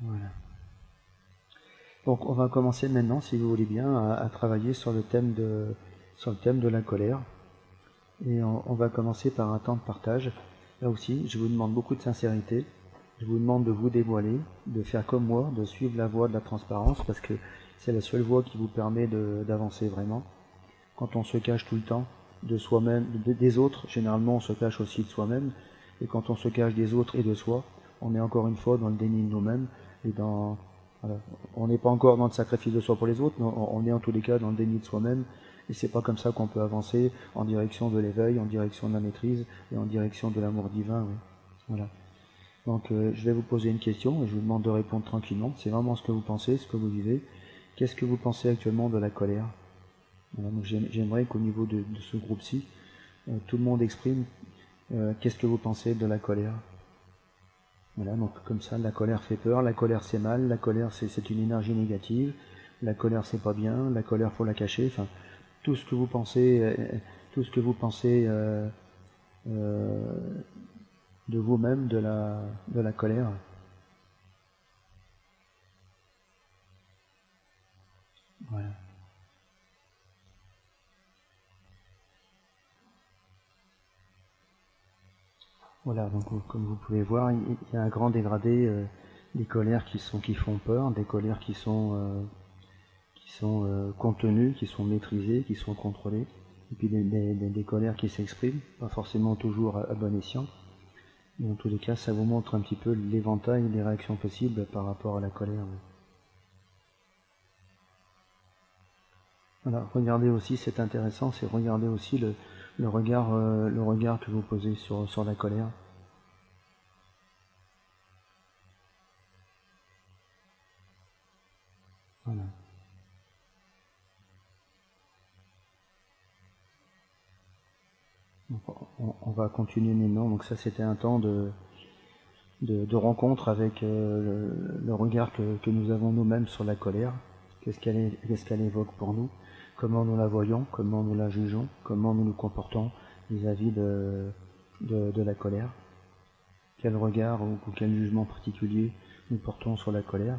Voilà. Donc on va commencer maintenant, si vous voulez bien, à travailler sur le thème de la colère. Et on va commencer par un temps de partage. Là aussi, je vous demande beaucoup de sincérité. Je vous demande de vous dévoiler, de faire comme moi, de suivre la voie de la transparence, parce que c'est la seule voie qui vous permet d'avancer vraiment. Quand on se cache tout le temps de soi-même, des autres, généralement on se cache aussi de soi-même, et quand on se cache des autres et de soi, on est encore une fois dans le déni de nous-mêmes, et voilà, on n'est pas encore dans le sacrifice de soi pour les autres, mais on est en tous les cas dans le déni de soi-même, et c'est pas comme ça qu'on peut avancer en direction de l'éveil, en direction de la maîtrise, et en direction de l'amour divin. Oui. Voilà. Donc je vais vous poser une question, et je vous demande de répondre tranquillement, c'est vraiment ce que vous pensez, ce que vous vivez. Qu'est-ce que vous pensez actuellement de la colère? Voilà, donc j'aimerais qu'au niveau de ce groupe-ci, tout le monde exprime qu'est-ce que vous pensez de la colère. Voilà, donc comme ça, la colère fait peur, la colère c'est mal, la colère c'est une énergie négative, la colère c'est pas bien, la colère faut la cacher, enfin, tout ce que vous pensez, de vous-même de la colère. Voilà. Voilà, donc comme vous pouvez voir, il y a un grand dégradé des colères qui font peur, des colères qui sont contenues, qui sont maîtrisées, qui sont contrôlées, et puis des colères qui s'expriment, pas forcément toujours à bon escient. Mais en tous les cas, ça vous montre un petit peu l'éventail des réactions possibles par rapport à la colère. Voilà, regardez aussi, c'est intéressant, c'est regarder aussi le regard que vous posez sur la colère. Voilà. Donc, on va continuer maintenant. Donc ça, c'était un temps de rencontre avec le regard que nous avons nous-mêmes sur la colère. Qu'est-ce qu'elle évoque pour nous? Comment nous la voyons? Comment nous la jugeons? Comment nous nous comportons vis-à-vis de la colère? Quel regard ou quel jugement particulier nous portons sur la colère?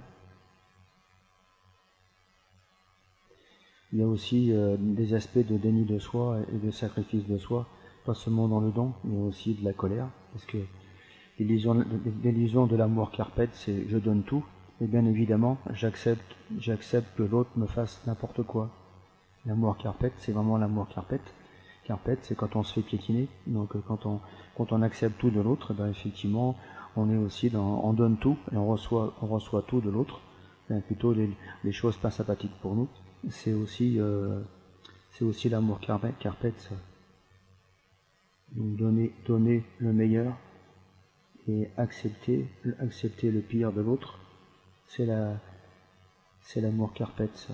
Il y a aussi des aspects de déni de soi et de sacrifice de soi, pas seulement dans le don, mais aussi de la colère, parce que l'illusion de l'amour carpète, c'est je donne tout, et bien évidemment, j'accepte que l'autre me fasse n'importe quoi. L'amour carpète, c'est vraiment l'amour carpète. Carpète, c'est quand on se fait piétiner, donc quand on accepte tout de l'autre, ben effectivement, on est aussi on donne tout, et on reçoit tout de l'autre, plutôt les choses pas sympathiques pour nous. C'est aussi l'amour carpète, ça. Donc donner le meilleur et accepter le pire de l'autre, c'est l'amour carpète, ça.